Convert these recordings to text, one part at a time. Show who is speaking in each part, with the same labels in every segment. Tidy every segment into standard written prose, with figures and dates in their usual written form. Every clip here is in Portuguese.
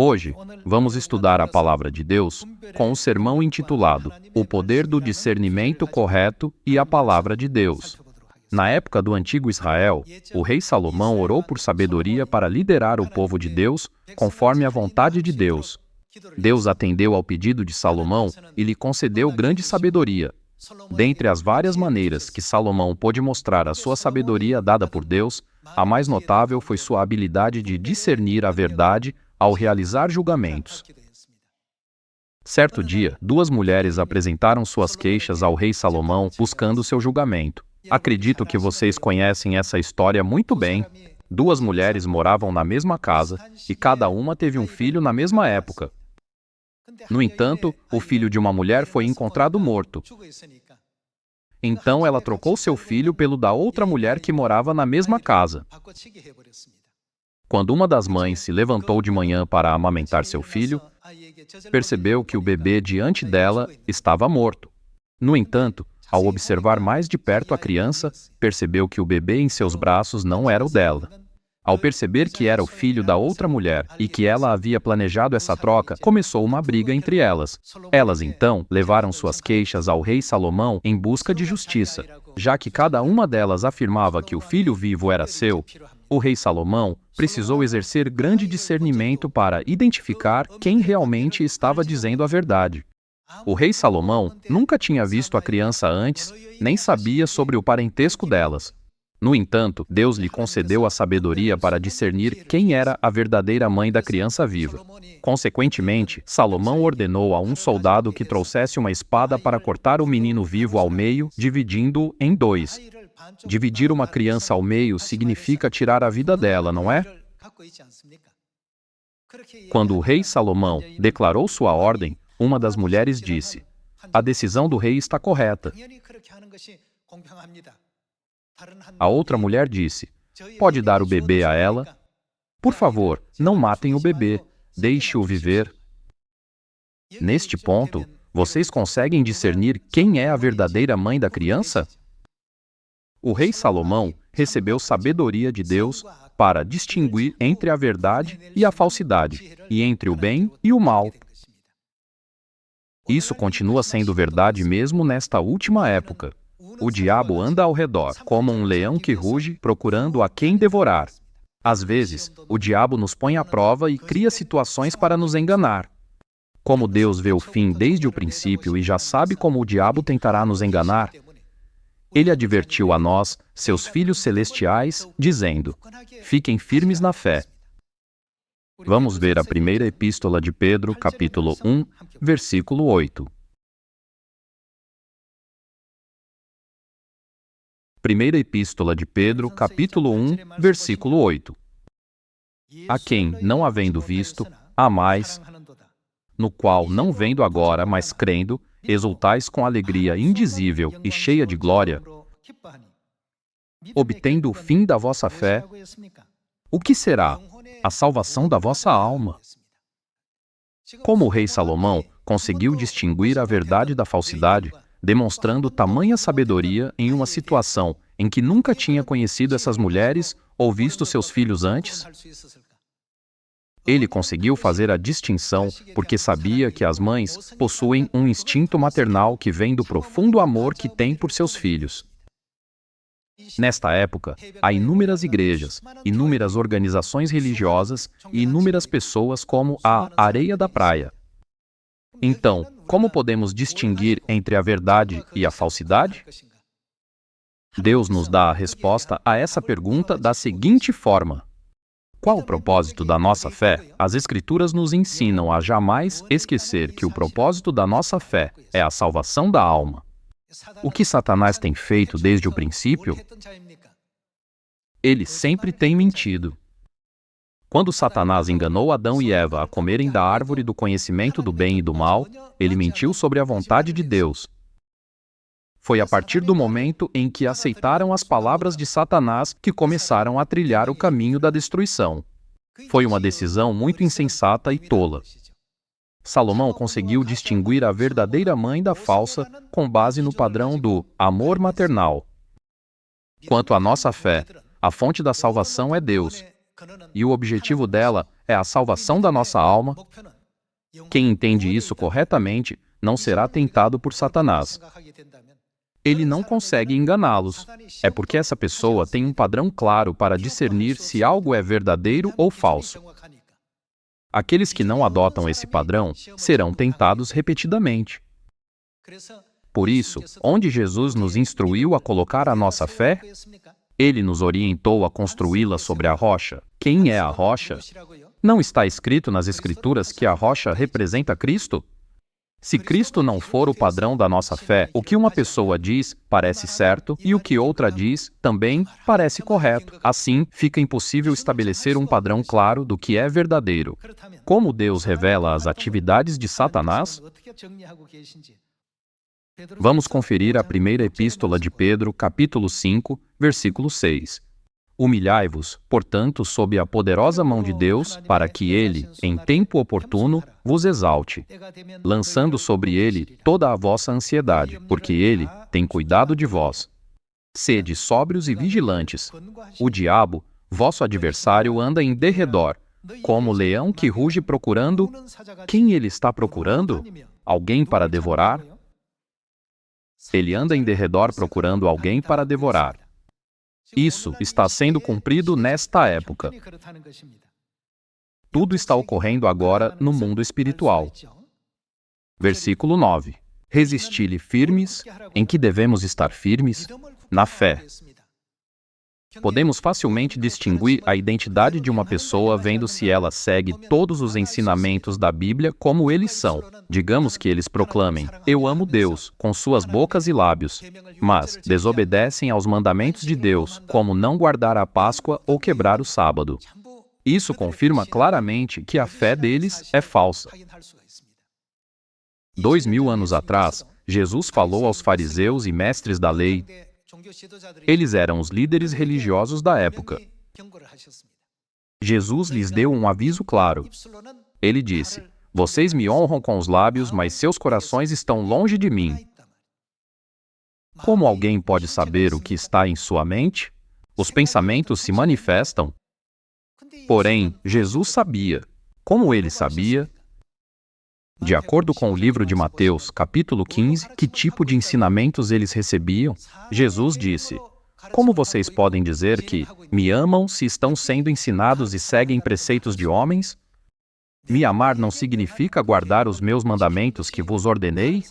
Speaker 1: Hoje, vamos estudar a Palavra de Deus com um sermão intitulado O Poder do Discernimento Correto e a Palavra de Deus. Na época do antigo Israel, o rei Salomão orou por sabedoria para liderar o povo de Deus conforme a vontade de Deus. Deus atendeu ao pedido de Salomão e lhe concedeu grande sabedoria. Dentre as várias maneiras que Salomão pôde mostrar a sua sabedoria dada por Deus, a mais notável foi sua habilidade de discernir a verdade ao realizar julgamentos. Certo dia, duas mulheres apresentaram suas queixas ao rei Salomão buscando seu julgamento. Acredito que vocês conhecem essa história muito bem. Duas mulheres moravam na mesma casa e cada uma teve um filho na mesma época. No entanto, o filho de uma mulher foi encontrado morto. Então ela trocou seu filho pelo da outra mulher que morava na mesma casa. Quando uma das mães se levantou de manhã para amamentar seu filho, percebeu que o bebê diante dela estava morto. No entanto, ao observar mais de perto a criança, percebeu que o bebê em seus braços não era o dela. Ao perceber que era o filho da outra mulher e que ela havia planejado essa troca, começou uma briga entre elas. Elas, então, levaram suas queixas ao rei Salomão em busca de justiça. Já que cada uma delas afirmava que o filho vivo era seu, o rei Salomão precisou exercer grande discernimento para identificar quem realmente estava dizendo a verdade. O rei Salomão nunca tinha visto a criança antes, nem sabia sobre o parentesco delas. No entanto, Deus lhe concedeu a sabedoria para discernir quem era a verdadeira mãe da criança viva. Consequentemente, Salomão ordenou a um soldado que trouxesse uma espada para cortar o menino vivo ao meio, dividindo-o em dois. Dividir uma criança ao meio significa tirar a vida dela, não é? Quando o rei Salomão declarou sua ordem, uma das mulheres disse: "A decisão do rei está correta." A outra mulher disse: "Pode dar o bebê a ela? Por favor, não matem o bebê, deixe-o viver." Neste ponto, vocês conseguem discernir quem é a verdadeira mãe da criança? O rei Salomão recebeu sabedoria de Deus para distinguir entre a verdade e a falsidade, e entre o bem e o mal. Isso continua sendo verdade mesmo nesta última época. O diabo anda ao redor, como um leão que ruge, procurando a quem devorar. Às vezes, o diabo nos põe à prova e cria situações para nos enganar. Como Deus vê o fim desde o princípio e já sabe como o diabo tentará nos enganar, Ele advertiu a nós, seus filhos celestiais, dizendo: "Fiquem firmes na fé." Vamos ver a primeira epístola de Pedro, capítulo 1, versículo 8. Primeira epístola de Pedro, capítulo 1, versículo 8. "A quem, não havendo visto, amais, no qual, não vendo agora, mas crendo, exultais com alegria indizível e cheia de glória, obtendo o fim da vossa fé, o que será? A salvação da vossa alma." Como o rei Salomão conseguiu distinguir a verdade da falsidade, demonstrando tamanha sabedoria em uma situação em que nunca tinha conhecido essas mulheres ou visto seus filhos antes? Ele conseguiu fazer a distinção porque sabia que as mães possuem um instinto maternal que vem do profundo amor que têm por seus filhos. Nesta época, há inúmeras igrejas, inúmeras organizações religiosas e inúmeras pessoas como a areia da praia. Então, como podemos distinguir entre a verdade e a falsidade? Deus nos dá a resposta a essa pergunta da seguinte forma: qual o propósito da nossa fé? As Escrituras nos ensinam a jamais esquecer que o propósito da nossa fé é a salvação da alma. O que Satanás tem feito desde o princípio? Ele sempre tem mentido. Quando Satanás enganou Adão e Eva a comerem da árvore do conhecimento do bem e do mal, ele mentiu sobre a vontade de Deus. Foi a partir do momento em que aceitaram as palavras de Satanás que começaram a trilhar o caminho da destruição. Foi uma decisão muito insensata e tola. Salomão conseguiu distinguir a verdadeira mãe da falsa com base no padrão do amor maternal. Quanto à nossa fé, a fonte da salvação é Deus, e o objetivo dela é a salvação da nossa alma, quem entende isso corretamente não será tentado por Satanás. Ele não consegue enganá-los. É porque essa pessoa tem um padrão claro para discernir se algo é verdadeiro ou falso. Aqueles que não adotam esse padrão serão tentados repetidamente. Por isso, onde Jesus nos instruiu a colocar a nossa fé, ele nos orientou a construí-la sobre a rocha. Quem é a rocha? Não está escrito nas Escrituras que a rocha representa Cristo? Se Cristo não for o padrão da nossa fé, o que uma pessoa diz parece certo e o que outra diz também parece correto. Assim, fica impossível estabelecer um padrão claro do que é verdadeiro. Como Deus revela as atividades de Satanás? Vamos conferir a primeira epístola de Pedro, capítulo 5, versículo 6. Humilhai-vos, portanto, sob a poderosa mão de Deus, para que Ele, em tempo oportuno, vos exalte, lançando sobre Ele toda a vossa ansiedade, porque Ele tem cuidado de vós. Sede sóbrios e vigilantes. O diabo, vosso adversário, anda em derredor, como leão que ruge procurando. Quem ele está procurando? Alguém para devorar? Ele anda em derredor procurando alguém para devorar. Isso está sendo cumprido nesta época. Tudo está ocorrendo agora no mundo espiritual. Versículo 9. Resisti-lhe firmes. Em que devemos estar firmes? Na fé. Podemos facilmente distinguir a identidade de uma pessoa vendo se ela segue todos os ensinamentos da Bíblia como eles são. Digamos que eles proclamem: "Eu amo Deus", com suas bocas e lábios, mas desobedecem aos mandamentos de Deus, como não guardar a Páscoa ou quebrar o sábado. Isso confirma claramente que a fé deles é falsa. 2000 anos atrás, Jesus falou aos fariseus e mestres da lei. Eles eram os líderes religiosos da época. Jesus lhes deu um aviso claro. Ele disse: "Vocês me honram com os lábios, mas seus corações estão longe de mim." Como alguém pode saber o que está em sua mente? Os pensamentos se manifestam. Porém, Jesus sabia. Como ele sabia? De acordo com o livro de Mateus, capítulo 15, que tipo de ensinamentos eles recebiam? Jesus disse: "Como vocês podem dizer que me amam se estão sendo ensinados e seguem preceitos de homens? Me amar não significa guardar os meus mandamentos que vos ordenei?"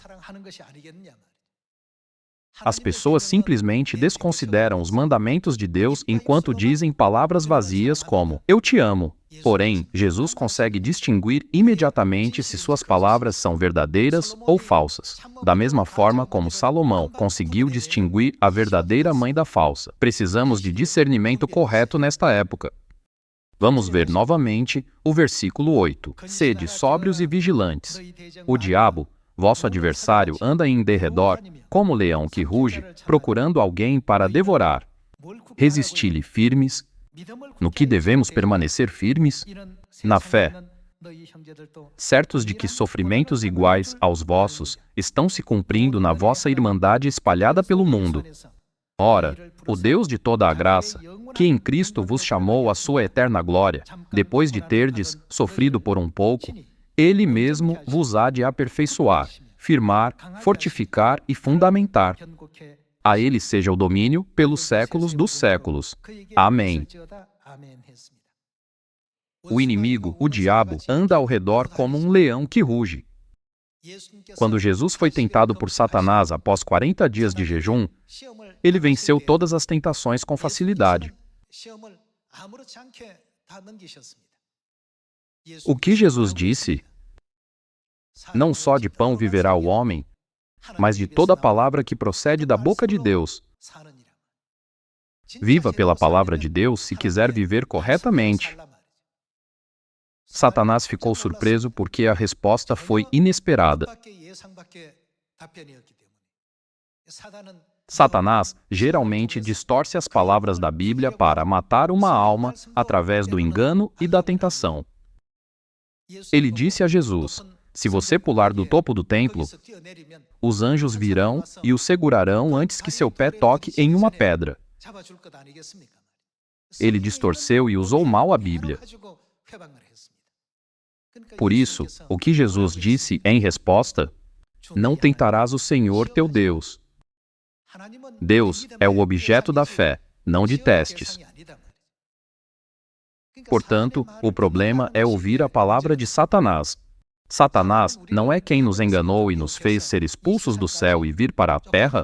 Speaker 1: As pessoas simplesmente desconsideram os mandamentos de Deus enquanto dizem palavras vazias como "eu te amo." Porém, Jesus consegue distinguir imediatamente se suas palavras são verdadeiras ou falsas. Da mesma forma como Salomão conseguiu distinguir a verdadeira mãe da falsa. Precisamos de discernimento correto nesta época. Vamos ver novamente o versículo 8. Sede sóbrios e vigilantes. O diabo, vosso adversário, anda em derredor, como leão que ruge, procurando alguém para devorar. Resisti-lhe firmes. No que devemos permanecer firmes? Na fé. Certos de que sofrimentos iguais aos vossos estão se cumprindo na vossa irmandade espalhada pelo mundo. Ora, o Deus de toda a graça, que em Cristo vos chamou à sua eterna glória, depois de terdes sofrido por um pouco, Ele mesmo vos há de aperfeiçoar, firmar, fortificar e fundamentar. A Ele seja o domínio pelos séculos dos séculos. Amém. O inimigo, o diabo, anda ao redor como um leão que ruge. Quando Jesus foi tentado por Satanás após 40 dias de jejum, ele venceu todas as tentações com facilidade. O que Jesus disse? Não só de pão viverá o homem, mas de toda palavra que procede da boca de Deus. Viva pela palavra de Deus se quiser viver corretamente. Satanás ficou surpreso porque a resposta foi inesperada. Satanás geralmente distorce as palavras da Bíblia para matar uma alma através do engano e da tentação. Ele disse a Jesus: "Se você pular do topo do templo, os anjos virão e o segurarão antes que seu pé toque em uma pedra." Ele distorceu e usou mal a Bíblia. Por isso, o que Jesus disse em resposta: não tentarás o Senhor teu Deus. Deus é o objeto da fé, não de testes. Portanto, o problema é ouvir a palavra de Satanás. Satanás não é quem nos enganou e nos fez ser expulsos do céu e vir para a terra?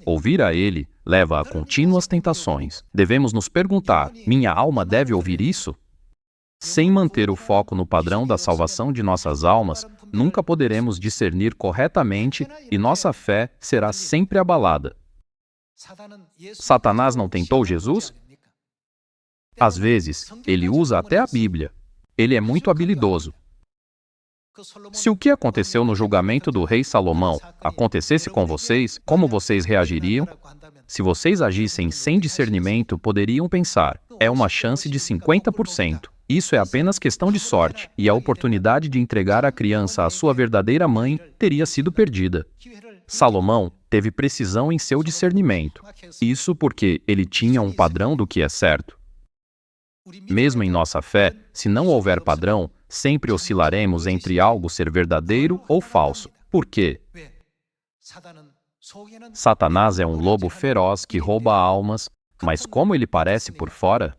Speaker 1: Ouvir a ele leva a contínuas tentações. Devemos nos perguntar: minha alma deve ouvir isso? Sem manter o foco no padrão da salvação de nossas almas, nunca poderemos discernir corretamente e nossa fé será sempre abalada. Satanás não tentou Jesus? Às vezes, ele usa até a Bíblia. Ele é muito habilidoso. Se o que aconteceu no julgamento do rei Salomão acontecesse com vocês, como vocês reagiriam? Se vocês agissem sem discernimento, poderiam pensar: é uma chance de 50%. Isso é apenas questão de sorte, e a oportunidade de entregar a criança à sua verdadeira mãe teria sido perdida. Salomão teve precisão em seu discernimento. Isso porque ele tinha um padrão do que é certo. Mesmo em nossa fé, se não houver padrão, sempre oscilaremos entre algo ser verdadeiro ou falso. Por quê? Satanás é um lobo feroz que rouba almas, mas como ele parece por fora?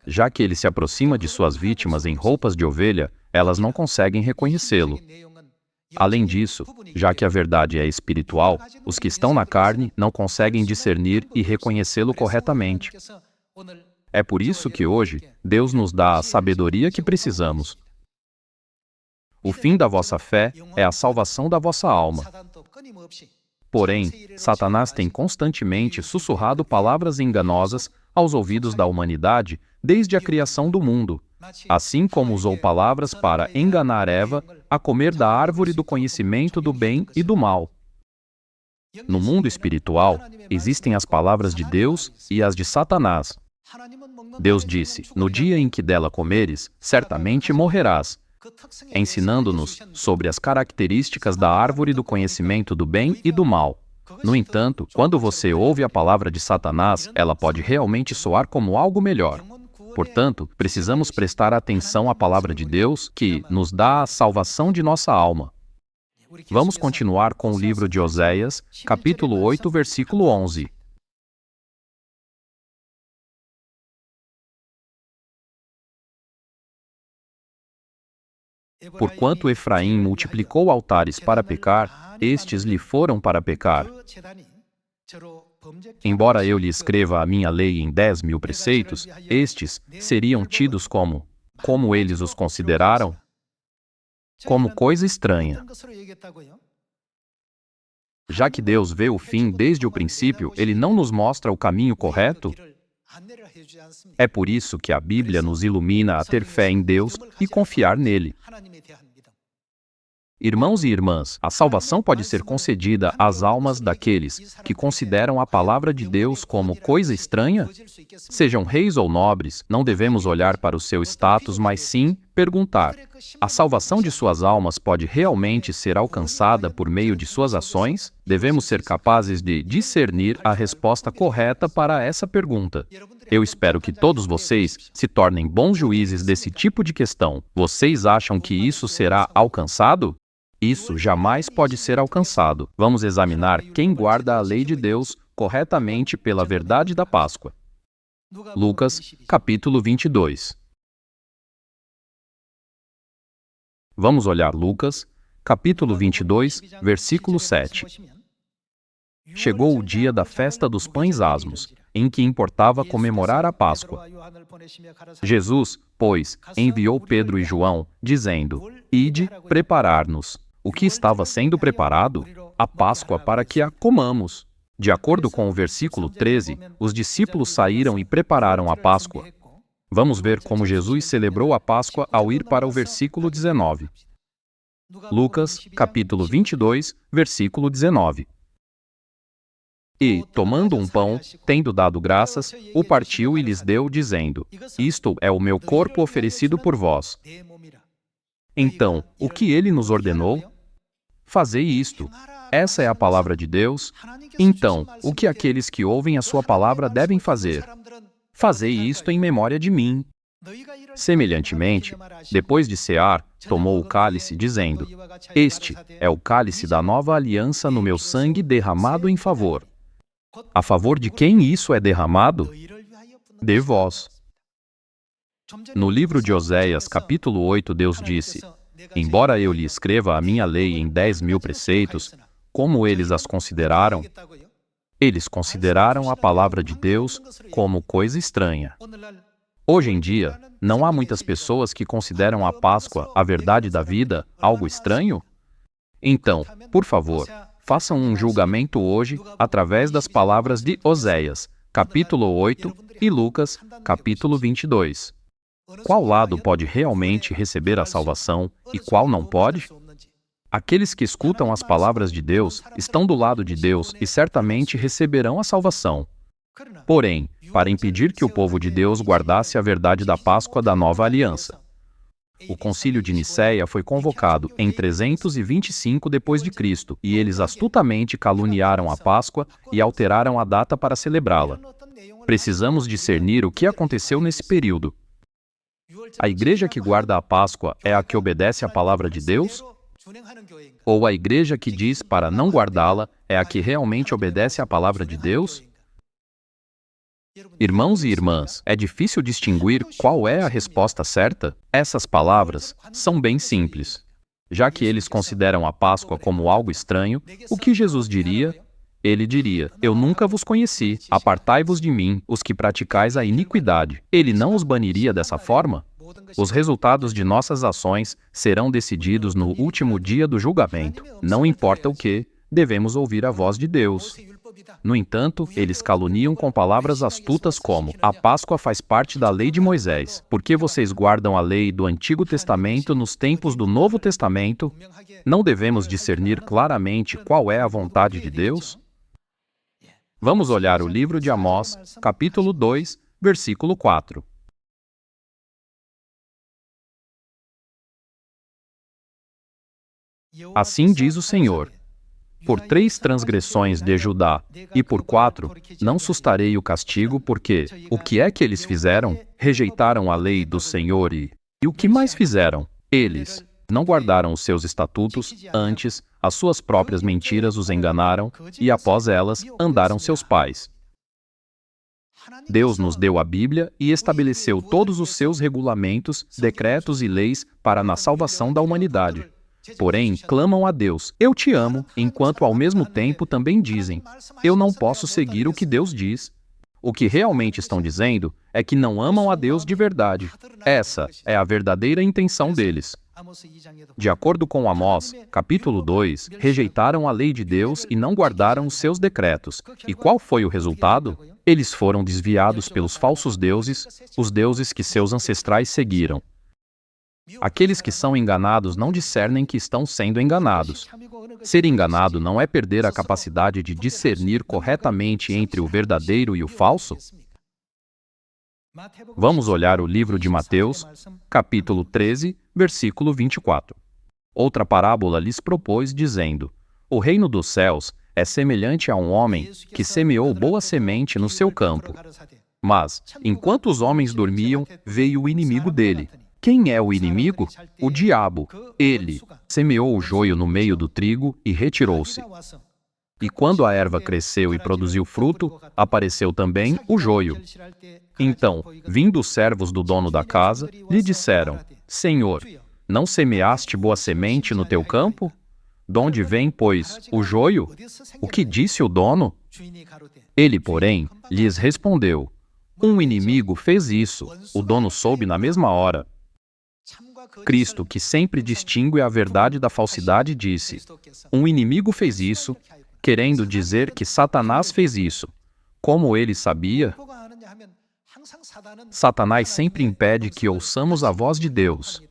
Speaker 1: Já que ele se aproxima de suas vítimas em roupas de ovelha, elas não conseguem reconhecê-lo. Além disso, já que a verdade é espiritual, os que estão na carne não conseguem discernir e reconhecê-lo corretamente. É por isso que hoje, Deus nos dá a sabedoria que precisamos. O fim da vossa fé é a salvação da vossa alma. Porém, Satanás tem constantemente sussurrado palavras enganosas aos ouvidos da humanidade desde a criação do mundo, assim como usou palavras para enganar Eva a comer da árvore do conhecimento do bem e do mal. No mundo espiritual, existem as palavras de Deus e as de Satanás. Deus disse: no dia em que dela comeres, certamente morrerás, ensinando-nos sobre as características da árvore do conhecimento do bem e do mal. No entanto, quando você ouve a palavra de Satanás, ela pode realmente soar como algo melhor. Portanto, precisamos prestar atenção à palavra de Deus, que nos dá a salvação de nossa alma. Vamos continuar com o livro de Oséias, capítulo 8, versículo 11. Porquanto Efraim multiplicou altares para pecar, estes lhe foram para pecar. Embora eu lhe escreva a minha lei em 10.000 preceitos, estes seriam tidos como eles os consideraram, como coisa estranha. Já que Deus vê o fim desde o princípio, Ele não nos mostra o caminho correto? É por isso que a Bíblia nos ilumina a ter fé em Deus e confiar nele. Irmãos e irmãs, a salvação pode ser concedida às almas daqueles que consideram a palavra de Deus como coisa estranha? Sejam reis ou nobres, não devemos olhar para o seu status, mas sim perguntar: a salvação de suas almas pode realmente ser alcançada por meio de suas ações? Devemos ser capazes de discernir a resposta correta para essa pergunta. Eu espero que todos vocês se tornem bons juízes desse tipo de questão. Vocês acham que isso será alcançado? Isso jamais pode ser alcançado. Vamos examinar quem guarda a lei de Deus corretamente pela verdade da Páscoa. Lucas, capítulo 22. Vamos olhar Lucas, capítulo 22, versículo 7. Chegou o dia da festa dos pães asmos, em que importava comemorar a Páscoa. Jesus, pois, enviou Pedro e João, dizendo: ide preparar-nos. O que estava sendo preparado? A Páscoa para que a comamos. De acordo com o versículo 13, os discípulos saíram e prepararam a Páscoa. Vamos ver como Jesus celebrou a Páscoa ao ir para o versículo 19. Lucas, capítulo 22, versículo 19. E, tomando um pão, tendo dado graças, o partiu e lhes deu, dizendo: isto é o meu corpo oferecido por vós. Então, o que ele nos ordenou? Fazei isto. Essa é a palavra de Deus. Então, o que aqueles que ouvem a sua palavra devem fazer? Fazei isto em memória de mim. Semelhantemente, depois de cear, tomou o cálice, dizendo: Este é o cálice da nova aliança no meu sangue derramado em favor. A favor de quem isso é derramado? De vós. No livro de Oséias, capítulo 8, Deus disse: Embora eu lhe escreva a minha lei em 10.000 preceitos, como eles as consideraram? Eles consideraram a palavra de Deus como coisa estranha. Hoje em dia, não há muitas pessoas que consideram a Páscoa, a verdade da vida, algo estranho? Então, por favor, façam um julgamento hoje através das palavras de Oséias, capítulo 8, e Lucas, capítulo 22. Qual lado pode realmente receber a salvação e qual não pode? Aqueles que escutam as palavras de Deus estão do lado de Deus e certamente receberão a salvação. Porém, para impedir que o povo de Deus guardasse a verdade da Páscoa da Nova Aliança, o Concílio de Nicéia foi convocado em 325 d.C. e eles astutamente caluniaram a Páscoa e alteraram a data para celebrá-la. Precisamos discernir o que aconteceu nesse período. A igreja que guarda a Páscoa é a que obedece à palavra de Deus? Ou a igreja que diz para não guardá-la é a que realmente obedece à palavra de Deus? Irmãos e irmãs, é difícil distinguir qual é a resposta certa? Essas palavras são bem simples. Já que eles consideram a Páscoa como algo estranho, o que Jesus diria? Ele diria: Eu nunca vos conheci, apartai-vos de mim, os que praticais a iniquidade. Ele não os baniria dessa forma? Os resultados de nossas ações serão decididos no último dia do julgamento. Não importa o que, devemos ouvir a voz de Deus. No entanto, eles caluniam com palavras astutas como: a Páscoa faz parte da lei de Moisés. Por que vocês guardam a lei do Antigo Testamento nos tempos do Novo Testamento? Não devemos discernir claramente qual é a vontade de Deus? Vamos olhar o livro de Amós, capítulo 2, versículo 4. Assim diz o Senhor: Por 3 transgressões de Judá e por 4, não sustarei o castigo, porque o que é que eles fizeram? Rejeitaram a lei do Senhor e o que mais fizeram? Eles não guardaram os seus estatutos, antes, as suas próprias mentiras os enganaram, e após elas, andaram seus pais. Deus nos deu a Bíblia e estabeleceu todos os seus regulamentos, decretos e leis para na salvação da humanidade. Porém, clamam a Deus: Eu te amo, enquanto ao mesmo tempo também dizem: Eu não posso seguir o que Deus diz. O que realmente estão dizendo é que não amam a Deus de verdade. Essa é a verdadeira intenção deles. De acordo com Amós, capítulo 2, rejeitaram a lei de Deus e não guardaram os seus decretos. E qual foi o resultado? Eles foram desviados pelos falsos deuses, os deuses que seus ancestrais seguiram. Aqueles que são enganados não discernem que estão sendo enganados. Ser enganado não é perder a capacidade de discernir corretamente entre o verdadeiro e o falso? Vamos olhar o livro de Mateus, capítulo 13, versículo 24. Outra parábola lhes propôs, dizendo: O reino dos céus é semelhante a um homem que semeou boa semente no seu campo. Mas, enquanto os homens dormiam, veio o inimigo dele. Quem é o inimigo? O diabo. Ele semeou o joio no meio do trigo e retirou-se. E quando a erva cresceu e produziu fruto, apareceu também o joio. Então, vindo os servos do dono da casa, lhe disseram: Senhor, não semeaste boa semente no teu campo? Donde vem, pois, o joio? O que disse o dono? Ele, porém, lhes respondeu: Um inimigo fez isso. O dono soube na mesma hora. Cristo, que sempre distingue a verdade da falsidade, disse: Um inimigo fez isso, querendo dizer que Satanás fez isso. Como ele sabia? Satanás sempre impede que ouçamos a voz de Deus.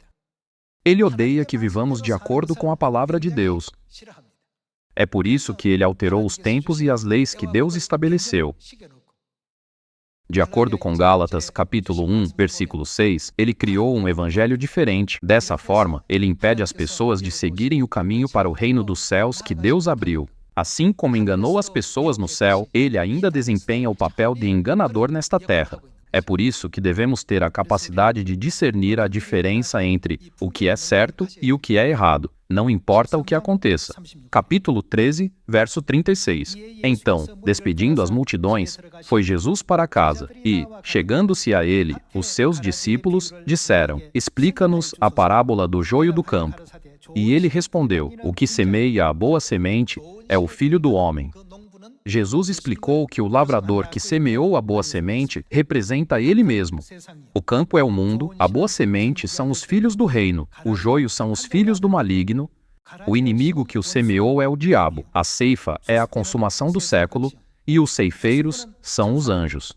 Speaker 1: Ele odeia que vivamos de acordo com a palavra de Deus. É por isso que ele alterou os tempos e as leis que Deus estabeleceu. De acordo com Gálatas, capítulo 1, versículo 6, ele criou um evangelho diferente. Dessa forma, ele impede as pessoas de seguirem o caminho para o reino dos céus que Deus abriu. Assim como enganou as pessoas no céu, ele ainda desempenha o papel de enganador nesta terra. É por isso que devemos ter a capacidade de discernir a diferença entre o que é certo e o que é errado, não importa o que aconteça. Capítulo 13, verso 36. Então, despedindo as multidões, foi Jesus para casa, e, chegando-se a ele, os seus discípulos disseram: Explica-nos a parábola do joio do campo. E ele respondeu: O que semeia a boa semente é o Filho do Homem. Jesus explicou que o lavrador que semeou a boa semente representa ele mesmo. O campo é o mundo, a boa semente são os filhos do reino, o joio são os filhos do maligno, o inimigo que o semeou é o diabo, a ceifa é a consumação do século, e os ceifeiros são os anjos.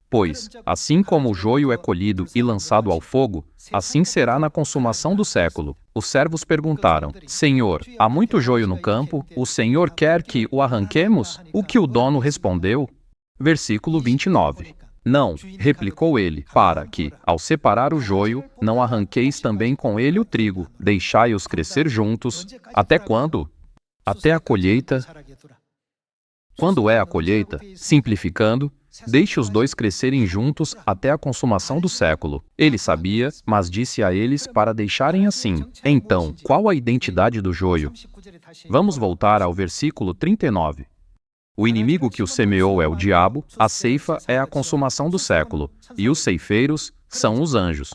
Speaker 1: Pois, assim como o joio é colhido e lançado ao fogo, assim será na consumação do século. Os servos perguntaram: Senhor, há muito joio no campo, o Senhor quer que o arranquemos? O que o dono respondeu? Versículo 29. Não, replicou ele, para que, ao separar o joio, não arranqueis também com ele o trigo, deixai-os crescer juntos. Até quando? Até a colheita. Quando é a colheita, simplificando, deixe os dois crescerem juntos até a consumação do século. Ele sabia, mas disse a eles para deixarem assim. Então, qual a identidade do joio? Vamos voltar ao versículo 39. O inimigo que o semeou é o diabo, a ceifa é a consumação do século, e os ceifeiros são os anjos.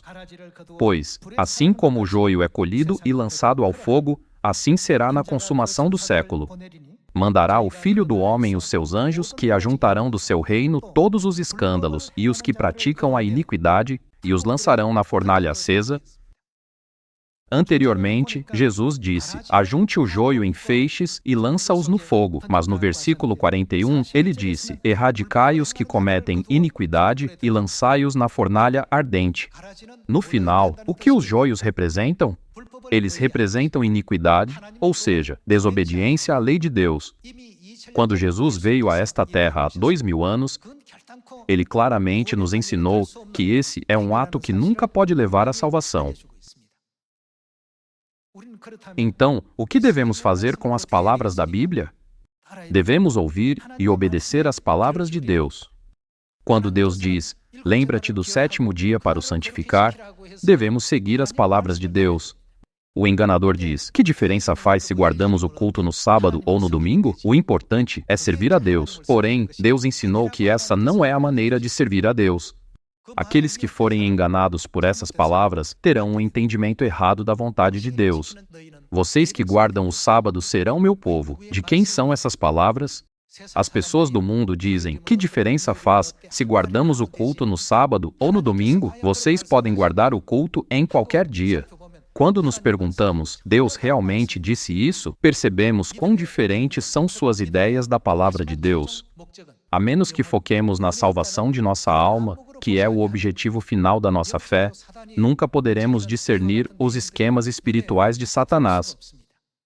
Speaker 1: Pois, assim como o joio é colhido e lançado ao fogo, assim será na consumação do século. Mandará o Filho do Homem os seus anjos, que ajuntarão do seu reino todos os escândalos e os que praticam a iniquidade, e os lançarão na fornalha acesa. Anteriormente, Jesus disse: Ajunte o joio em feixes e lança-os no fogo. Mas no versículo 41, ele disse: Erradicai os que cometem iniquidade e lançai-os na fornalha ardente. No final, o que os joios representam? Eles representam iniquidade, ou seja, desobediência à lei de Deus. Quando Jesus veio a esta terra há 2000 anos, ele claramente nos ensinou que esse é um ato que nunca pode levar à salvação. Então, o que devemos fazer com as palavras da Bíblia? Devemos ouvir e obedecer às palavras de Deus. Quando Deus diz: Lembra-te do sétimo dia para o santificar, devemos seguir as palavras de Deus. O enganador diz: Que diferença faz se guardamos o culto no sábado ou no domingo? O importante é servir a Deus. Porém, Deus ensinou que essa não é a maneira de servir a Deus. Aqueles que forem enganados por essas palavras terão um entendimento errado da vontade de Deus. Vocês que guardam o sábado serão meu povo. De quem são essas palavras? As pessoas do mundo dizem: Que diferença faz se guardamos o culto no sábado ou no domingo? Vocês podem guardar o culto em qualquer dia. Quando nos perguntamos: Deus realmente disse isso? Percebemos quão diferentes são suas ideias da palavra de Deus. A menos que foquemos na salvação de nossa alma, que é o objetivo final da nossa fé, nunca poderemos discernir os esquemas espirituais de Satanás.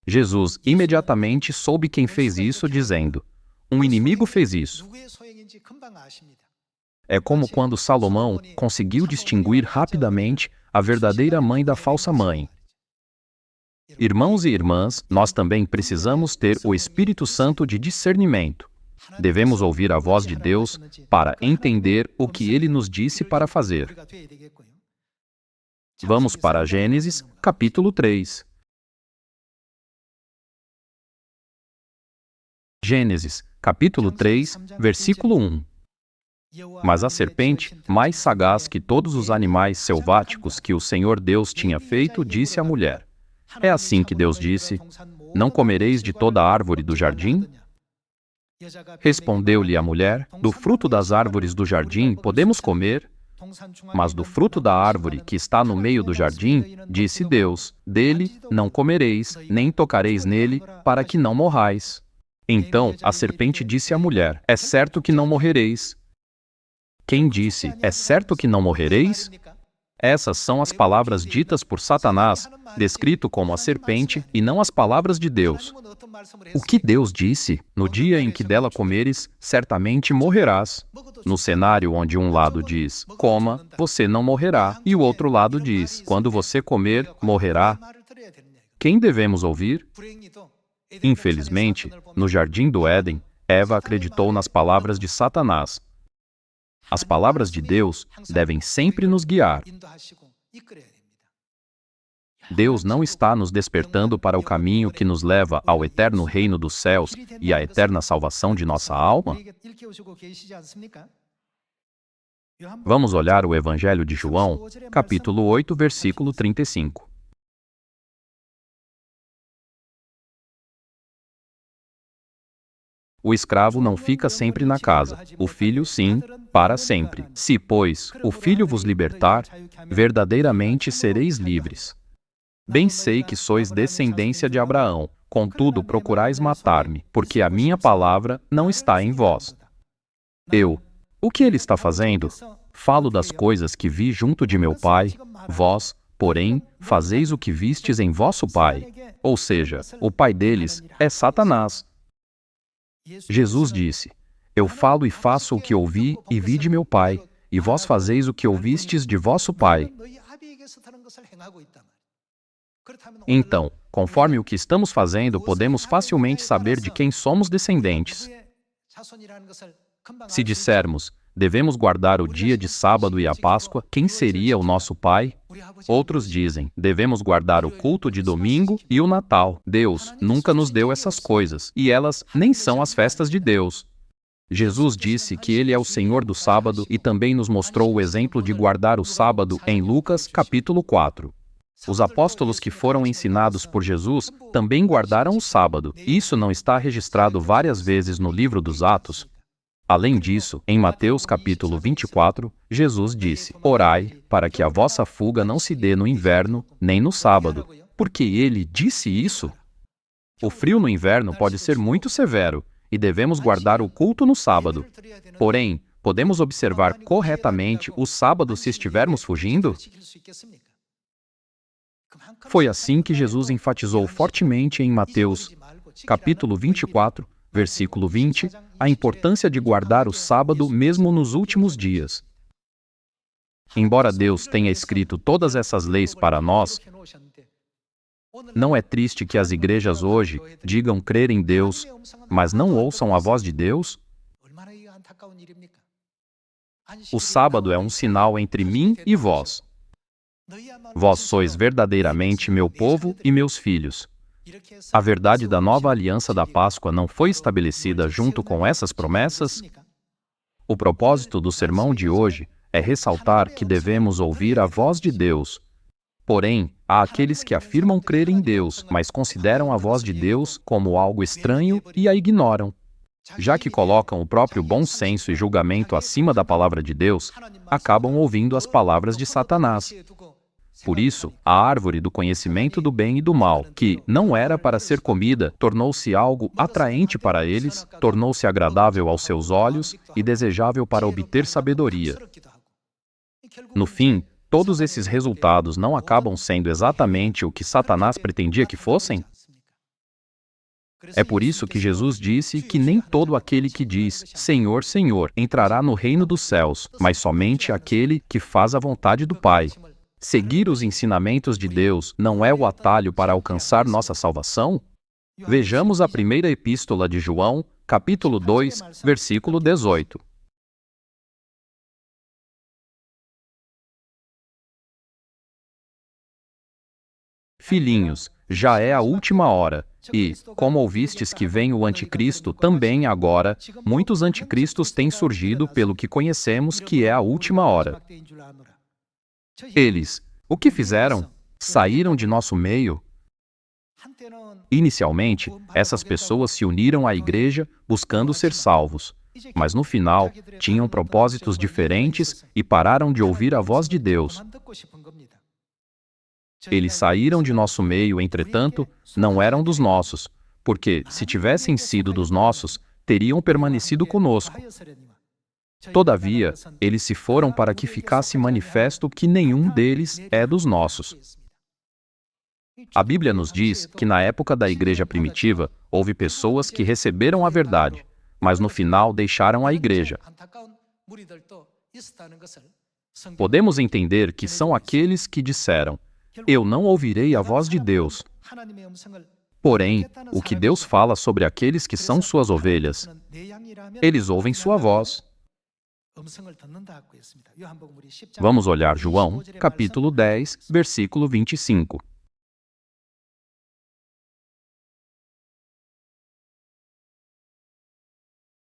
Speaker 1: Jesus imediatamente soube quem fez isso, dizendo: Um inimigo fez isso. É como quando Salomão conseguiu distinguir rapidamente a verdadeira mãe da falsa mãe. Irmãos e irmãs, nós também precisamos ter o Espírito Santo de discernimento. Devemos ouvir a voz de Deus para entender o que Ele nos disse para fazer. Vamos para Gênesis, capítulo 3. Gênesis, capítulo 3, versículo 1. Mas a serpente, mais sagaz que todos os animais selváticos que o Senhor Deus tinha feito, disse à mulher: É assim que Deus disse: Não comereis de toda árvore do jardim? Respondeu-lhe a mulher: Do fruto das árvores do jardim podemos comer, mas do fruto da árvore que está no meio do jardim, disse Deus: Dele não comereis, nem tocareis nele, para que não morrais. Então a serpente disse à mulher: É certo que não morrereis. Quem disse: É certo que não morrereis? Essas são as palavras ditas por Satanás, descrito como a serpente, e não as palavras de Deus. O que Deus disse? No dia em que dela comeres, certamente morrerás. No cenário onde um lado diz: Coma, você não morrerá, e o outro lado diz: Quando você comer, morrerá. Quem devemos ouvir? Infelizmente, no jardim do Éden, Eva acreditou nas palavras de Satanás. As palavras de Deus devem sempre nos guiar. Deus não está nos despertando para o caminho que nos leva ao eterno reino dos céus e à eterna salvação de nossa alma? Vamos olhar o Evangelho de João, capítulo 8, versículo 35. O escravo não fica sempre na casa, o filho, sim, para sempre. Se, pois, o filho vos libertar, verdadeiramente sereis livres. Bem sei que sois descendência de Abraão, contudo procurais matar-me, porque a minha palavra não está em vós. O que ele está fazendo? Falo das coisas que vi junto de meu pai, vós, porém, fazeis o que vistes em vosso pai. Ou seja, o pai deles é Satanás. Jesus disse: Eu falo e faço o que ouvi e vi de meu pai, e vós fazeis o que ouvistes de vosso pai. Então, conforme o que estamos fazendo, podemos facilmente saber de quem somos descendentes. Se dissermos, devemos guardar o dia de sábado e a Páscoa, quem seria o nosso pai? Outros dizem, devemos guardar o culto de domingo e o Natal. Deus nunca nos deu essas coisas, e elas nem são as festas de Deus. Jesus disse que Ele é o Senhor do sábado e também nos mostrou o exemplo de guardar o sábado em Lucas, capítulo 4. Os apóstolos que foram ensinados por Jesus também guardaram o sábado. Isso não está registrado várias vezes no livro dos Atos. Além disso, em Mateus capítulo 24, Jesus disse: Orai, para que a vossa fuga não se dê no inverno, nem no sábado. Porque ele disse isso? O frio no inverno pode ser muito severo, e devemos guardar o culto no sábado. Porém, podemos observar corretamente o sábado se estivermos fugindo? Foi assim que Jesus enfatizou fortemente em Mateus capítulo 24, versículo 20, a importância de guardar o sábado mesmo nos últimos dias. Embora Deus tenha escrito todas essas leis para nós, não é triste que as igrejas hoje digam crer em Deus, mas não ouçam a voz de Deus? O sábado é um sinal entre mim e vós. Vós sois verdadeiramente meu povo e meus filhos. A verdade da nova aliança da Páscoa não foi estabelecida junto com essas promessas? O propósito do sermão de hoje é ressaltar que devemos ouvir a voz de Deus. Porém, há aqueles que afirmam crer em Deus, mas consideram a voz de Deus como algo estranho e a ignoram. Já que colocam o próprio bom senso e julgamento acima da palavra de Deus, acabam ouvindo as palavras de Satanás. Por isso, a árvore do conhecimento do bem e do mal, que não era para ser comida, tornou-se algo atraente para eles, tornou-se agradável aos seus olhos e desejável para obter sabedoria. No fim, todos esses resultados não acabam sendo exatamente o que Satanás pretendia que fossem? É por isso que Jesus disse que nem todo aquele que diz Senhor, Senhor entrará no reino dos céus, mas somente aquele que faz a vontade do Pai. Seguir os ensinamentos de Deus não é o atalho para alcançar nossa salvação? Vejamos a primeira epístola de João, capítulo 2, versículo 18. Filhinhos, já é a última hora, e, como ouvistes que vem o anticristo, também agora, muitos anticristos têm surgido pelo que conhecemos que é a última hora. Eles, o que fizeram? Saíram de nosso meio? Inicialmente, essas pessoas se uniram à igreja buscando ser salvos, mas no final, tinham propósitos diferentes e pararam de ouvir a voz de Deus. Eles saíram de nosso meio, entretanto, não eram dos nossos, porque, se tivessem sido dos nossos, teriam permanecido conosco. Todavia, eles se foram para que ficasse manifesto que nenhum deles é dos nossos. A Bíblia nos diz que na época da igreja primitiva, houve pessoas que receberam a verdade, mas no final deixaram a igreja. Podemos entender que são aqueles que disseram: Eu não ouvirei a voz de Deus. Porém, o que Deus fala sobre aqueles que são suas ovelhas? Eles ouvem sua voz. Vamos olhar João, capítulo 10, versículo 25.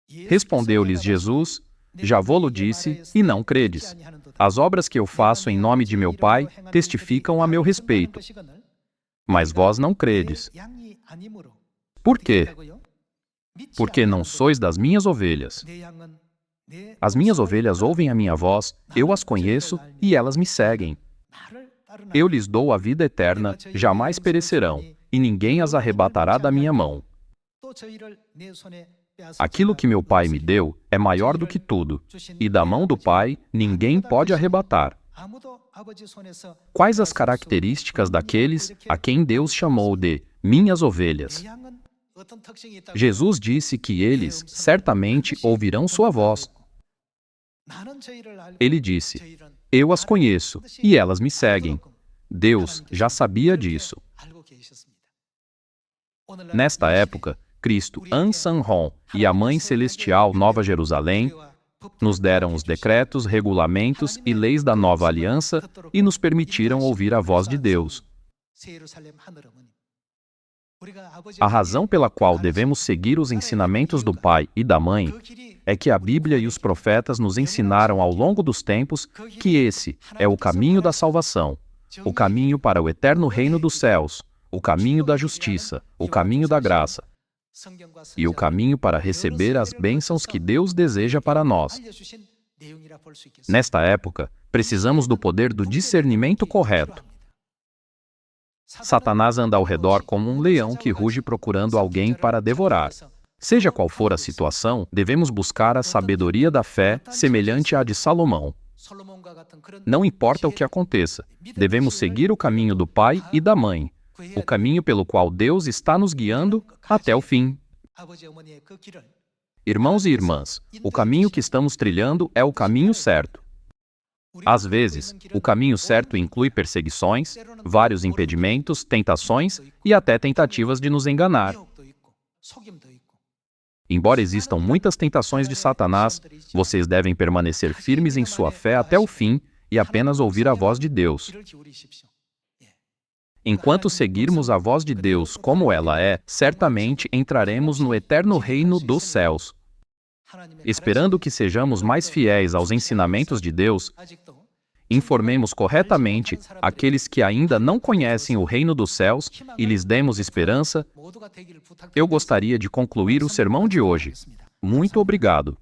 Speaker 1: Respondeu-lhes Jesus: Já vô-lo disse, e não credes. As obras que eu faço em nome de meu Pai testificam a meu respeito, mas vós não credes. Por quê? Porque não sois das minhas ovelhas. As minhas ovelhas ouvem a minha voz, eu as conheço e elas me seguem. Eu lhes dou a vida eterna, jamais perecerão, e ninguém as arrebatará da minha mão. Aquilo que meu Pai me deu é maior do que tudo, e da mão do Pai ninguém pode arrebatar. Quais as características daqueles a quem Deus chamou de minhas ovelhas? Jesus disse que eles certamente ouvirão sua voz. Ele disse: Eu as conheço, e elas me seguem. Deus já sabia disso. Nesta época, Cristo Ansanron e a Mãe Celestial Nova Jerusalém nos deram os decretos, regulamentos e leis da nova aliança e nos permitiram ouvir a voz de Deus. A razão pela qual devemos seguir os ensinamentos do Pai e da Mãe é que a Bíblia e os profetas nos ensinaram ao longo dos tempos que esse é o caminho da salvação, o caminho para o eterno reino dos céus, o caminho da justiça, o caminho da graça e o caminho para receber as bênçãos que Deus deseja para nós. Nesta época, precisamos do poder do discernimento correto. Satanás anda ao redor como um leão que ruge procurando alguém para devorar. Seja qual for a situação, devemos buscar a sabedoria da fé semelhante à de Salomão. Não importa o que aconteça, devemos seguir o caminho do Pai e da Mãe, o caminho pelo qual Deus está nos guiando até o fim. Irmãos e irmãs, o caminho que estamos trilhando é o caminho certo. Às vezes, o caminho certo inclui perseguições, vários impedimentos, tentações e até tentativas de nos enganar. Embora existam muitas tentações de Satanás, vocês devem permanecer firmes em sua fé até o fim e apenas ouvir a voz de Deus. Enquanto seguirmos a voz de Deus como ela é, certamente entraremos no eterno reino dos céus. Esperando que sejamos mais fiéis aos ensinamentos de Deus, informemos corretamente aqueles que ainda não conhecem o reino dos céus e lhes demos esperança. Eu gostaria de concluir o sermão de hoje. Muito obrigado.